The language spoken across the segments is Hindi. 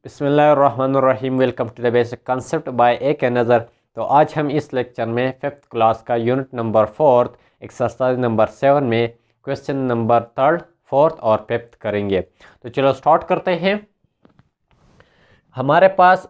बिस्मिल्लाहिर्रहमानिर्रहीम। Welcome to the basic concept by एक नज़र। तो आज हम इस लेक्चर में 5th क्लास का यूनिट नंबर 4 एक्सरसाइज नंबर 7 में क्वेश्चन नंबर 3rd, 4th और 5th करेंगे। तो चलो स्टार्ट करते हैं। हमारे पास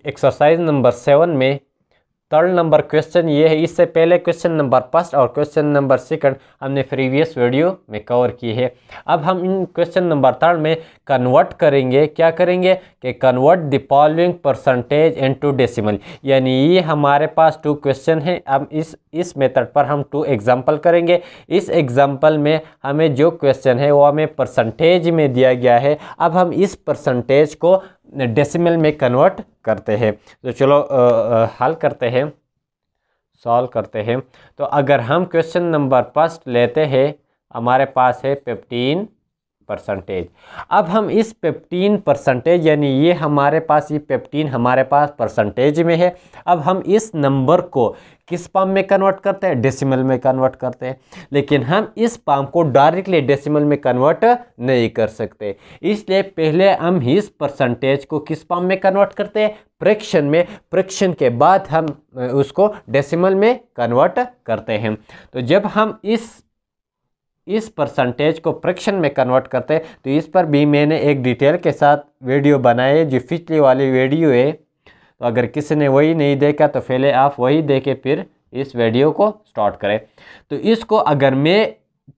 एक्सरसाइज नंबर 7 में 3rd नंबर क्वेश्चन ये है। इससे पहले क्वेश्चन नंबर 1st और क्वेश्चन नंबर 2nd हमने प्रीवियस वीडियो में कवर की है। अब हम इन क्वेश्चन नंबर 3rd में कन्वर्ट करेंगे। क्या करेंगे कि convert the following percentage into decimal. यानी ये हमारे पास 2 क्वेश्चन हैं। अब इस मेथड पर हम 2 एग्जाम्पल करेंगे। इस एग्जाम्पल में हमें जो क्वेश्चन है वो हमें परसेंटेज में दिया गया है। अब हम इस परसेंटेज को डेसिमल में कन्वर्ट करते हैं। तो चलो हल करते हैं, सॉल्व करते हैं। तो अगर हम क्वेश्चन नंबर 1st लेते हैं, हमारे पास है 15%। अब हम इस 15% यानी ये हमारे पास ये 15 हमारे पास परसेंटेज में है। अब हम इस नंबर को किस फॉर्म में कन्वर्ट करते हैं? डेसिमल में कन्वर्ट करते हैं। लेकिन हम इस फॉर्म को डायरेक्टली डेसिमल में कन्वर्ट नहीं कर सकते, इसलिए पहले हम इस परसेंटेज को किस फॉर्म में कन्वर्ट करते हैं? फ्रैक्शन में। फ्रैक्शन के बाद हम उसको डेसिमल में कन्वर्ट करते हैं। तो जब हम इस परसेंटेज को फ्रैक्शन में कन्वर्ट करते हैं तो इस पर भी मैंने एक डिटेल के साथ वीडियो बनाई है, जो पिछली वाली वीडियो है। तो अगर किसी ने वही नहीं देखा तो पहले आप वही देखें, फिर इस वीडियो को स्टार्ट करें। तो इसको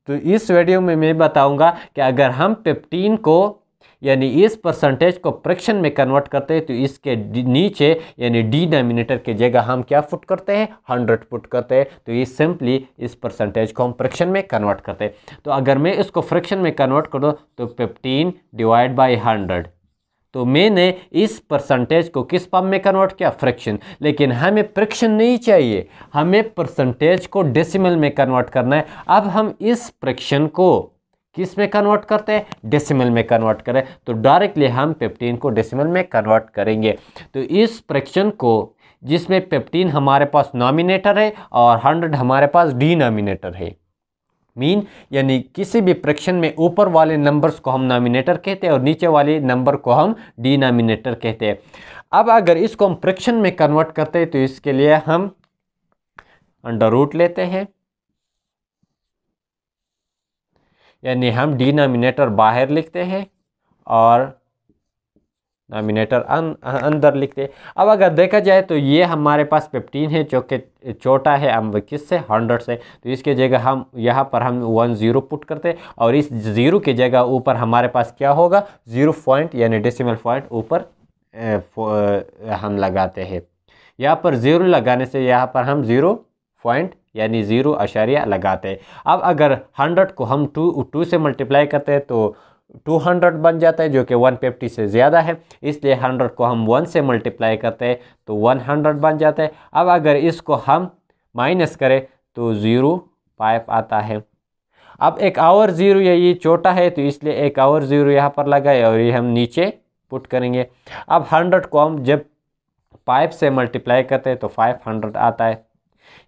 इस वीडियो में मैं बताऊंगा कि अगर हम 15 को यानी इस परसेंटेज को फ्रैक्शन में कन्वर्ट करते हैं तो इसके नीचे यानी डिनोमिनेटर की जगह हम क्या पुट करते हैं? 100 पुट करते हैं। तो ये सिंपली इस परसेंटेज को हम फ्रैक्शन में कन्वर्ट करते हैं। तो अगर मैं इसको फ्रैक्शन में कन्वर्ट कर दूँ तो 15 डिवाइड बाई 100। तो मैंने इस परसेंटेज को किस फॉर्म में कन्वर्ट किया? फ्रैक्शन। लेकिन हमें फ्रैक्शन नहीं चाहिए, हमें परसेंटेज को डेसिमल में कन्वर्ट करना है। अब हम इस फ्रैक्शन को किस में कन्वर्ट करते हैं? डेसिमल में कन्वर्ट करें। तो डायरेक्टली हम 15 को डेसिमल में कन्वर्ट करेंगे। तो इस फ्रैक्शन को जिसमें 15 हमारे पास नॉमिनेटर है और 100 हमारे पास डिनोमिनेटर है, मीन यानी किसी भी फ्रैक्शन में ऊपर वाले नंबर्स को हम नॉमिनेटर कहते हैं और नीचे वाले नंबर को हम डिनोमिनेटर कहते हैं। अब अगर इसको हम फ्रैक्शन में कन्वर्ट करते हैं तो इसके लिए हम अंडर रूट लेते हैं, यानी हम डिनोमिनेटर बाहर लिखते हैं और नॉमिनेटर अंदर लिखते हैं। अब अगर देखा जाए तो ये हमारे पास 15 है जो कि छोटा है हम किससे? 100 से। तो इसके जगह हम यहाँ पर हम 10 पुट करते हैं और इस 0 की जगह ऊपर हमारे पास क्या होगा? 0 पॉइंट यानी डेसिमल पॉइंट ऊपर हम लगाते हैं। यहाँ पर 0 लगाने से यहाँ पर हम 0 पॉइंट यानी 0 अशारिया लगाते हैं। अब अगर 100 को हम 2 से मल्टीप्लाई करते हैं तो 200 बन जाता है, जो कि 150 से ज़्यादा है। इसलिए 100 को हम 1 से मल्टीप्लाई करते हैं तो 100 बन जाता है। अब अगर इसको हम माइनस करें तो 0.5 आता है। अब एक और 0 ये छोटा है तो इसलिए एक और 0 यहाँ पर लगाए और ये हम नीचे पुट करेंगे। अब 100 को हम जब 5 से मल्टीप्लाई करते हैं तो 500 आता है।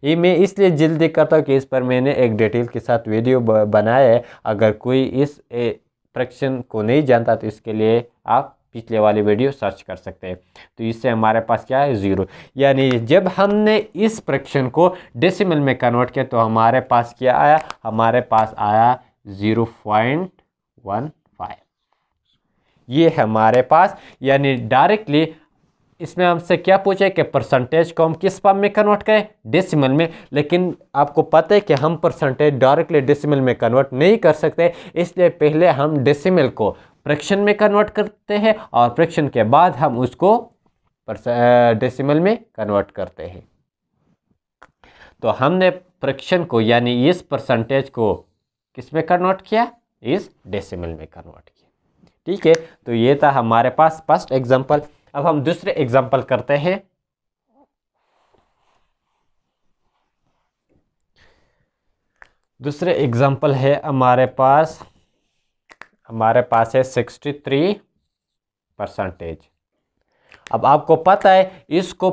ये मैं इसलिए जल्दी करता हूँ कि इस पर मैंने एक डिटेल के साथ वीडियो बनाया है। अगर कोई इस फ्रैक्शन को नहीं जानता तो इसके लिए आप पिछले वाली वीडियो सर्च कर सकते हैं। तो इससे हमारे पास क्या है? 0। यानी जब हमने इस फ्रैक्शन को डेसिमल में कन्वर्ट किया तो हमारे पास क्या आया? हमारे पास आया 0.15। ये हमारे पास यानी डायरेक्टली इसमें हमसे क्या पूछे कि परसेंटेज को हम किस फॉर्म में कन्वर्ट करें? डेसिमल में। लेकिन आपको पता है कि हम परसेंटेज डायरेक्टली डेसिमल में कन्वर्ट नहीं कर सकते, इसलिए पहले हम डेसिमल को फ्रैक्शन में कन्वर्ट करते हैं और फ्रैक्शन के बाद हम उसको डेसिमल में कन्वर्ट करते हैं। तो हमने फ्रैक्शन को यानी इस परसेंटेज को किस में कन्वर्ट किया? इस डेसिमल में कन्वर्ट किया। ठीक है, तो ये था हमारे पास फर्स्ट एग्जाम्पल। अब हम दूसरे एग्जाम्पल करते हैं। दूसरे एग्जाम्पल है हमारे पास है 63%। अब आपको पता है इसको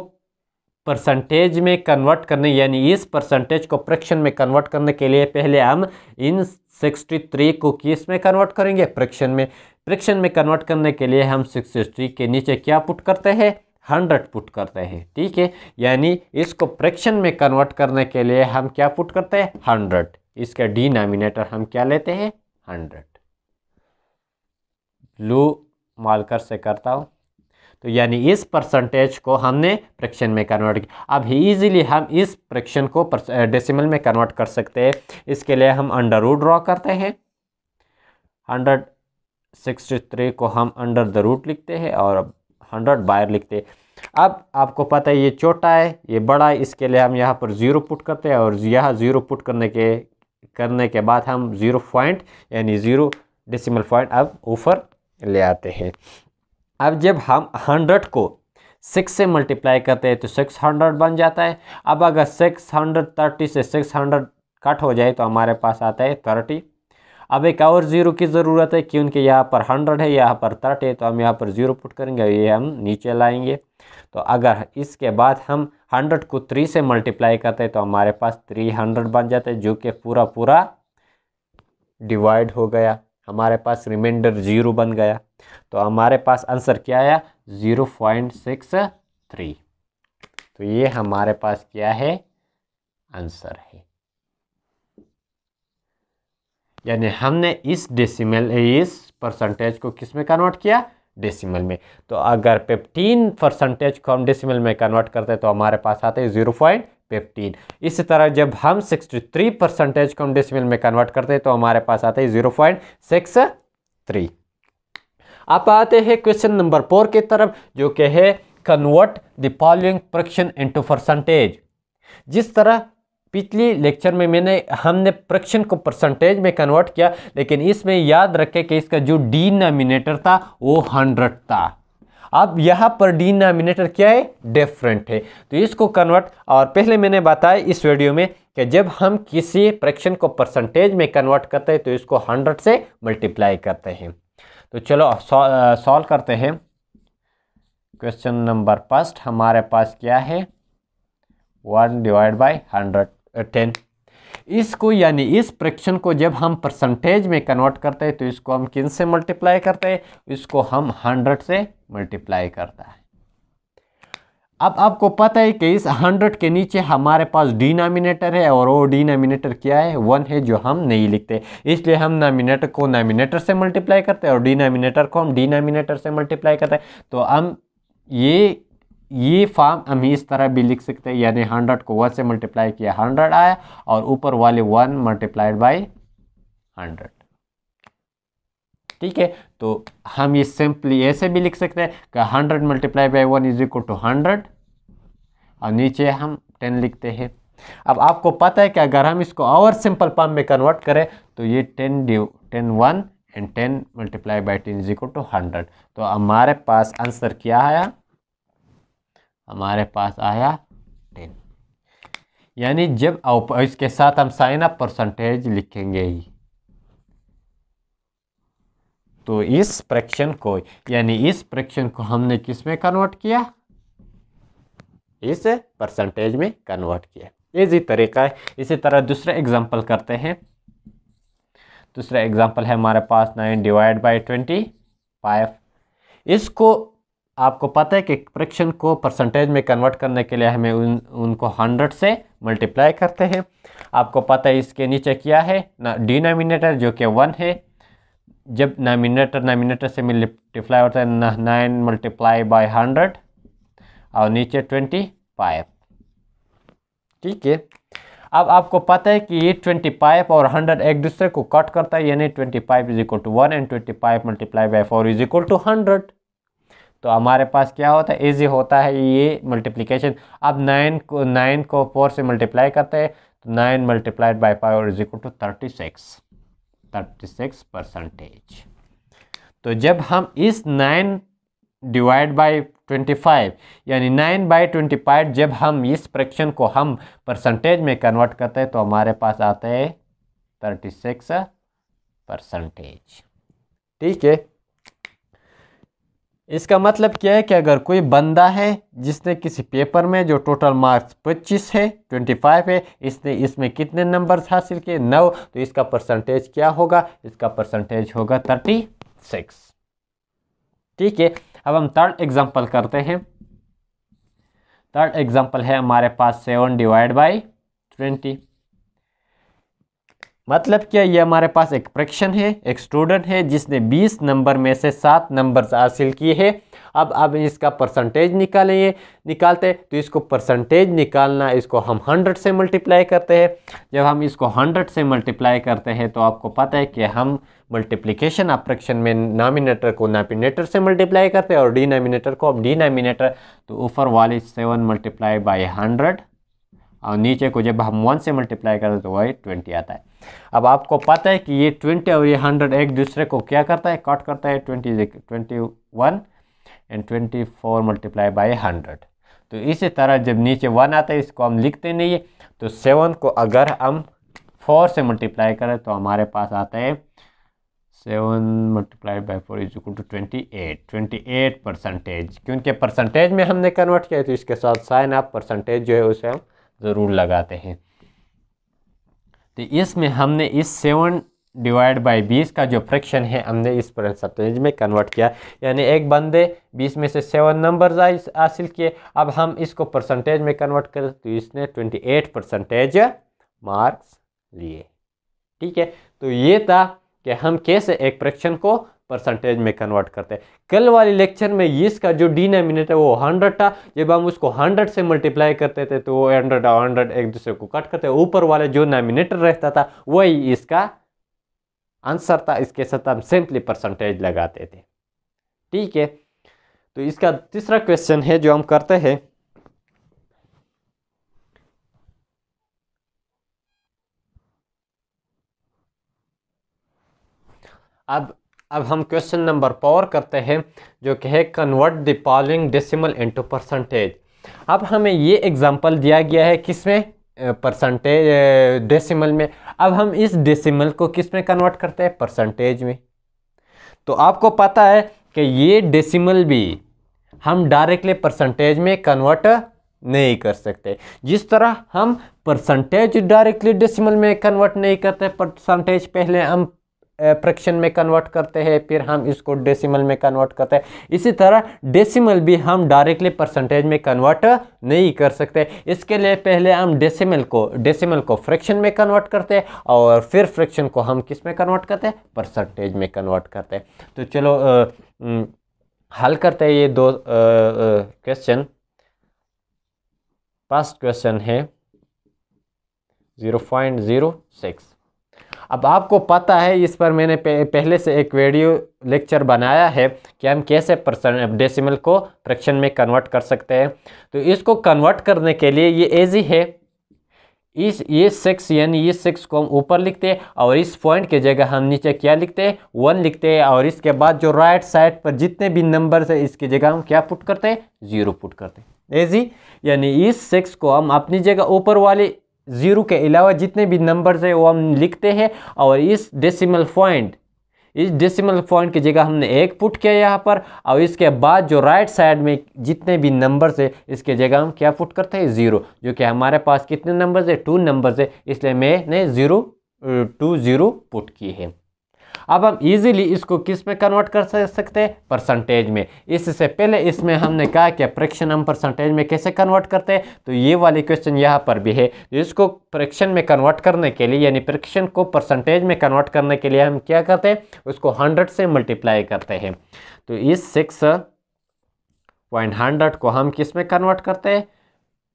परसेंटेज में कन्वर्ट करने यानी इस परसेंटेज को फ्रैक्शन में कन्वर्ट करने के लिए पहले हम इन 63 को किस में कन्वर्ट करेंगे? फ्रैक्शन में। फ्रैक्शन में कन्वर्ट करने के लिए हम 63 के नीचे क्या पुट करते हैं, 100 पुट करते हैं। ठीक है, यानी इसको फ्रैक्शन में कन्वर्ट करने के लिए हम क्या पुट करते हैं, 100। इसका डिनोमिनेटर हम क्या लेते हैं, 100। ब्लू मार्कर से करता हूँ। तो यानी इस परसेंटेज को हमने फ्रैक्शन में कन्वर्ट किया। अब इजीली हम इस फ्रैक्शन को डेसिमल में कन्वर्ट कर सकते हैं। इसके लिए हम अंडर रूट ड्रॉ करते हैं। 163 को हम अंडर द रूट लिखते हैं और 100 बाहर लिखते हैं। अब आपको पता है ये छोटा है, ये बड़ा है, इसके लिए हम यहाँ पर 0 पुट करते हैं और यहाँ 0 पुट करने के बाद हम 0 पॉइंट यानी 0 डेसिमल पॉइंट अब ऊपर ले आते हैं। अब जब हम 100 को 6 से मल्टीप्लाई करते हैं तो 600 बन जाता है। अब अगर 630 से 600 कट हो जाए तो हमारे पास आता है 30। अब एक और 0 की ज़रूरत है क्योंकि यहाँ पर 100 है, यहाँ पर 30 है, तो हम यहाँ पर 0 पुट करेंगे, ये हम नीचे लाएंगे। तो अगर इसके बाद हम 100 को 3 से मल्टीप्लाई करते हैं तो हमारे पास 300 बन जाता है, जो कि पूरा डिवाइड हो गया, हमारे पास रिमाइंडर 0 बन गया। तो हमारे पास आंसर क्या आया, 0.63। तो ये हमारे पास क्या है, आंसर है। यानी हमने इस परसेंटेज को किस में कन्वर्ट किया, डेसिमल में। तो अगर 15% को हम डेसिमल में कन्वर्ट करते हैं तो हमारे पास आता है 0.15। इसी तरह जब हम 63% को हम डेसिमल में कन्वर्ट करते हैं तो हमारे पास आता है 0.63। आप आते हैं क्वेश्चन नंबर 4 की तरफ, जो कि है convert the following fraction into percentage. जिस तरह पिछली लेक्चर में हमने फ्रैक्शन को परसेंटेज में कन्वर्ट किया, लेकिन इसमें याद रखें कि इसका जो डिनोमिनेटर था वो 100 था। अब यहाँ पर डिनोमिनेटर क्या है, डिफरेंट है, तो इसको कन्वर्ट, और पहले मैंने बताया इस वीडियो में कि जब हम किसी फ्रैक्शन को परसेंटेज में कन्वर्ट करते हैं तो इसको 100 से मल्टीप्लाई करते हैं। तो चलो सॉल्व करते हैं। क्वेश्चन नंबर फर्स्ट हमारे पास क्या है, 1 डिवाइड बाई 110। इसको यानी इस फ्रैक्शन को जब हम परसेंटेज में कन्वर्ट करते हैं तो इसको हम किन से मल्टीप्लाई करते हैं, इसको हम 100 से मल्टीप्लाई करता है। अब आपको पता है कि इस 100 के नीचे हमारे पास डिनोमिनेटर है और वो डिनोमिनेटर क्या है, 1 है, जो हम नहीं लिखते, इसलिए हम नोमिनेटर को नोमिनेटर से मल्टीप्लाई करते हैं और डिनोमिनेटर को हम डिनोमिनेटर से मल्टीप्लाई करते हैं। तो हम ये फॉर्म हम इस तरह भी लिख सकते हैं, यानी 100 को 1 से मल्टीप्लाई किया 100 आया और ऊपर वाले 1 मल्टीप्लाइड बाई 100। ठीक है, तो हम ये सिंपली ऐसे भी लिख सकते हैं कि 100 multiply by 1 is equal to 100 और नीचे हम 10 लिखते हैं। अब आपको पता है कि अगर हम इसको और सिंपल फॉर्म में कन्वर्ट करें तो ये 10 1 and 10 multiply by 10 is equal to 100। तो हमारे पास आंसर क्या आया, हमारे पास आया 10। यानी जब इसके साथ हम साइन ऑफ परसेंटेज लिखेंगे ही, तो इस फ्रैक्शन को यानी इस फ्रैक्शन को हमने किस में कन्वर्ट किया, इस परसेंटेज में कन्वर्ट किया। इजी तरीका है। इसी तरह दूसरा एग्जांपल करते हैं। दूसरा एग्जांपल है हमारे पास 9 डिवाइड बाई 25। इसको आपको पता है कि फ्रैक्शन को परसेंटेज में कन्वर्ट करने के लिए हमें उनको 100 से मल्टीप्लाई करते हैं। आपको पता है इसके नीचे क्या है, डिनोमिनेटर जो कि 1 है। जब नोमिनेटर से मल्टीप्लाई होता है 9 मल्टीप्लाई बाई 100 और नीचे 25। ठीक है, अब आपको पता है कि ये 25 और 100 एक दूसरे को कट करता है, यानी 25 is equal to 1 and 25 multiply by 4 is equal to 100। तो हमारे पास क्या होता है, इजी होता है ये मल्टीप्लिकेशन। अब 9 को 4 से मल्टीप्लाई करते हैं तो 9 multiplied by 5 is equal to 36%। तो जब हम इस 9 डिवाइड बाई 25 यानी 9 बाई 25 जब हम इस फ्रैक्शन को हम परसेंटेज में कन्वर्ट करते हैं तो हमारे पास आता है 36%। ठीक है, इसका मतलब क्या है कि अगर कोई बंदा है जिसने किसी पेपर में जो टोटल मार्क्स 25 है, 25 है, इसने इसमें कितने नंबर्स हासिल किए, 9, तो इसका परसेंटेज क्या होगा, इसका परसेंटेज होगा 36। ठीक है, अब हम थर्ड एग्जांपल करते हैं। थर्ड एग्जांपल है हमारे पास 7 डिवाइड बाई 20। मतलब क्या, ये हमारे पास एक फ्रैक्शन है, एक स्टूडेंट है जिसने 20 नंबर में से 7 नंबर हासिल किए हैं। अब इसका परसेंटेज निकालते तो इसको परसेंटेज निकालना, इसको हम 100 से मल्टीप्लाई करते हैं। जब हम इसको 100 से मल्टीप्लाई करते हैं तो आपको पता है कि हम मल्टीप्लिकेशन ऑफ फ्रैक्शन में नॉमिनेटर को डिनोमिनेटर से मल्टीप्लाई करते हैं और डिनोमिनेटर को अब डिनोमिनेटर। तो ऊपर वाली 7 मल्टीप्लाई बाई 100 और नीचे को जब हम 1 से मल्टीप्लाई करते हैं तो वही 20 आता है। अब आपको पता है कि ये 20 और ये 100 एक दूसरे को क्या करता है, कट करता है। 21 एंड 24 मल्टीप्लाई बाई 100। तो इसी तरह जब नीचे 1 आता है इसको हम लिखते नहीं है। तो 7 को अगर हम 4 से मल्टीप्लाई करें तो हमारे पास आता है 7 multiply by 4 is equal to 28 percentage. क्योंकि परसेंटेज में हमने कन्वर्ट किया तो इसके साथ साइन ऑफ परसेंटेज जो है उसे हम ज़रूर लगाते हैं। तो इसमें हमने इस 7 डिवाइड बाई 20 का जो फ्रैक्शन है हमने इस परसेंटेज में कन्वर्ट किया। यानी एक बंदे 20 में से 7 नंबर हासिल किए, अब हम इसको परसेंटेज में कन्वर्ट करें तो इसने 28 परसेंटेज मार्क्स लिए। ठीक है, तो ये था कि हम कैसे एक फ्रैक्शन को परसेंटेज में कन्वर्ट करते हैं। कल वाले लेक्चर में इसका जो डिनोमिनेटर वो 100 था, जब हम उसको 100 से मल्टीप्लाई करते थे तो वो 100 और 100 एक दूसरे को कट करते, ऊपर वाले जो नॉमिनेटर रहता था वही इसका आंसर था। इसके साथ हम सिंपली परसेंटेज लगाते थे। ठीक है, तो इसका तीसरा क्वेश्चन है जो हम करते हैं। अब हम क्वेश्चन नंबर 4 करते हैं जो कि है convert the following decimal into percentage. अब हमें ये एग्जांपल दिया गया है किसमें, परसेंटेज डेसिमल में। अब हम इस डेसिमल को किस में कन्वर्ट करते हैं, परसेंटेज में। तो आपको पता है कि ये डेसिमल भी हम डायरेक्टली परसेंटेज में कन्वर्ट नहीं कर सकते। जिस तरह हम परसेंटेज डायरेक्टली डेसिमल में कन्वर्ट नहीं करते, परसेंटेज पहले हम फ्रैक्शन में कन्वर्ट करते हैं फिर हम इसको डेसिमल में कन्वर्ट करते हैं, इसी तरह डेसिमल भी हम डायरेक्टली परसेंटेज में कन्वर्ट नहीं कर सकते। इसके लिए पहले हम डेसिमल को फ्रैक्शन में कन्वर्ट करते हैं और फिर फ्रैक्शन को हम किस में कन्वर्ट करते हैं, परसेंटेज में कन्वर्ट करते हैं। तो चलो हल करते हैं ये दो क्वेश्चन। फर्स्ट क्वेश्चन है 0.06। अब आपको पता है इस पर मैंने पहले से एक वीडियो लेक्चर बनाया है कि हम कैसे डेसिमल को फ्रैक्शन में कन्वर्ट कर सकते हैं। तो इसको कन्वर्ट करने के लिए ये इजी है। ये 6 यानी ये 6 को हम ऊपर लिखते हैं और इस पॉइंट की जगह हम नीचे क्या लिखते हैं, 1 लिखते हैं और इसके बाद जो राइट साइड पर जितने भी नंबर है इसकी जगह हम क्या पुट करते हैं, 0 पुट करते हैं। इजी, यानी इस 6 को हम अपनी जगह ऊपर वाले 0 के अलावा जितने भी नंबर्स है वो हम लिखते हैं और इस डेसिमल पॉइंट की जगह हमने 1 पुट किया यहाँ पर और इसके बाद जो राइट साइड में जितने भी नंबर्स है इसके जगह हम क्या पुट करते हैं, 0। जो कि हमारे पास कितने नंबर्स है, 2 नंबर्स है, इसलिए मैंने 0 पुट किए हैं। अब हम इजीली इसको किस में कन्वर्ट कर सकते हैं, परसेंटेज में। इससे पहले इसमें हमने कहा कि फ्रैक्शन हम परसेंटेज में कैसे कन्वर्ट करते हैं, तो ये वाली क्वेश्चन यहाँ पर भी है। इसको फ्रैक्शन में कन्वर्ट करने के लिए यानी फ्रैक्शन को परसेंटेज में कन्वर्ट करने के लिए हम क्या करते हैं, उसको 100 से मल्टीप्लाई करते हैं। तो इस 6.100 को हम किस में कन्वर्ट करते हैं,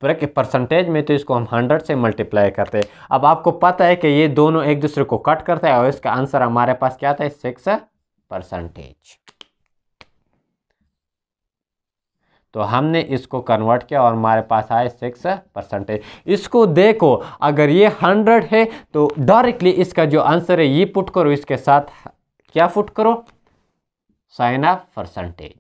परसेंटेज में, तो इसको हम 100 से मल्टीप्लाई करते हैं। अब आपको पता है कि ये दोनों एक दूसरे को कट करते हैं और इसका आंसर हमारे पास क्या आता है, 6%। तो हमने इसको कन्वर्ट किया और हमारे पास आए 6%। इसको देखो, अगर ये 100 है तो डायरेक्टली इसका जो आंसर है ये पुट करो, इसके साथ क्या पुट करो, साइन ऑफ परसेंटेज।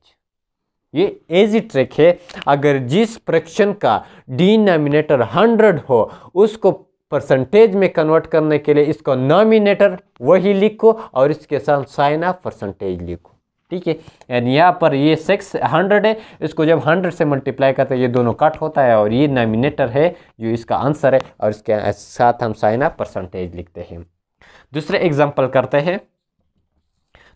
ये इजी ट्रिक है। अगर जिस फ्रैक्शन का डिनोमिनेटर 100 हो उसको परसेंटेज में कन्वर्ट करने के लिए इसको नॉमिनेटर वही लिखो और इसके साथ साइन ऑफ परसेंटेज लिखो। ठीक है, यानी यहाँ पर ये 600 है, इसको जब 100 से मल्टीप्लाई करते हैं ये दोनों कट होता है और ये नॉमिनेटर है जो इसका आंसर है और इसके साथ हम साइन ऑफ परसेंटेज लिखते हैं। दूसरे एग्जाम्पल करते हैं।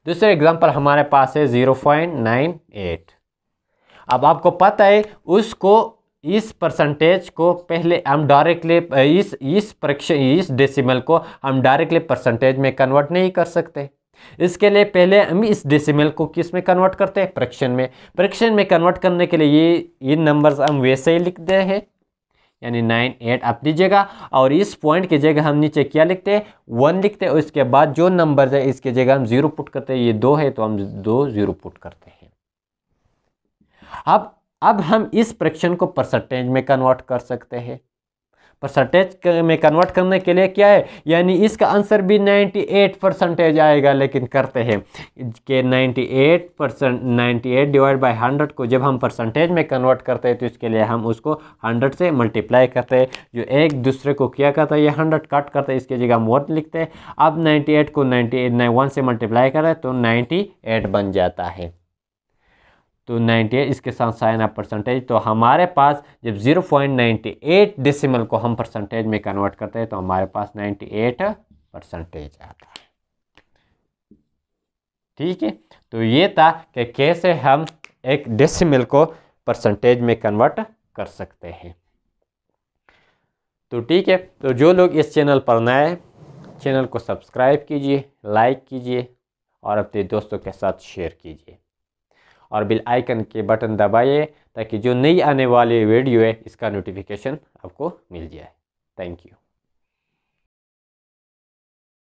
दूसरा एग्जांपल हमारे पास है 0.98। अब आपको पता है उसको, इस परसेंटेज को पहले हम डायरेक्टली इस डेसिमल को हम डायरेक्टली परसेंटेज में कन्वर्ट नहीं कर सकते। इसके लिए पहले हम इस डेसिमल को किस में कन्वर्ट करते हैं, फ्रैक्शन में। फ्रैक्शन में कन्वर्ट करने के लिए ये नंबर्स हम वैसे ही लिखते हैं, यानी 98 आप दीजिएगा, और इस पॉइंट की जगह हम नीचे क्या लिखते हैं, 1 लिखते हैं। उसके बाद जो नंबर है इसकी जगह हम 0 पुट करते हैं। ये 2 है तो हम 2 0 पुट करते हैं। अब हम इस फ्रैक्शन को परसेंटेज में कन्वर्ट कर सकते हैं। परसेंटेज में कन्वर्ट करने के लिए क्या है, यानी इसका आंसर भी 98% आएगा। लेकिन करते हैं कि 98 डिवाइड बाय 100 को जब हम परसेंटेज में कन्वर्ट करते हैं तो इसके लिए हम उसको 100 से मल्टीप्लाई करते हैं। जो एक दूसरे को क्या करता है, ये 100 कट करते हैं, इसकी जगह हम 1 लिखते हैं। अब 98 को 1 से मल्टीप्लाई करें तो 98 बन जाता है। तो 98 इसके साथ साइन अप परसेंटेज। तो हमारे पास जब 0.98 डेसिमल को हम परसेंटेज में कन्वर्ट करते हैं तो हमारे पास 98% आता है। ठीक है, तो ये था कि कैसे हम एक डेसिमल को परसेंटेज में कन्वर्ट कर सकते हैं। तो ठीक है, तो जो लोग इस चैनल पर नए हैं, चैनल को सब्सक्राइब कीजिए, लाइक कीजिए और अपने दोस्तों के साथ शेयर कीजिए और बेल आइकन के बटन दबाइए ताकि जो नई आने वाली वीडियो है इसका नोटिफिकेशन आपको मिल जाए। Thank you.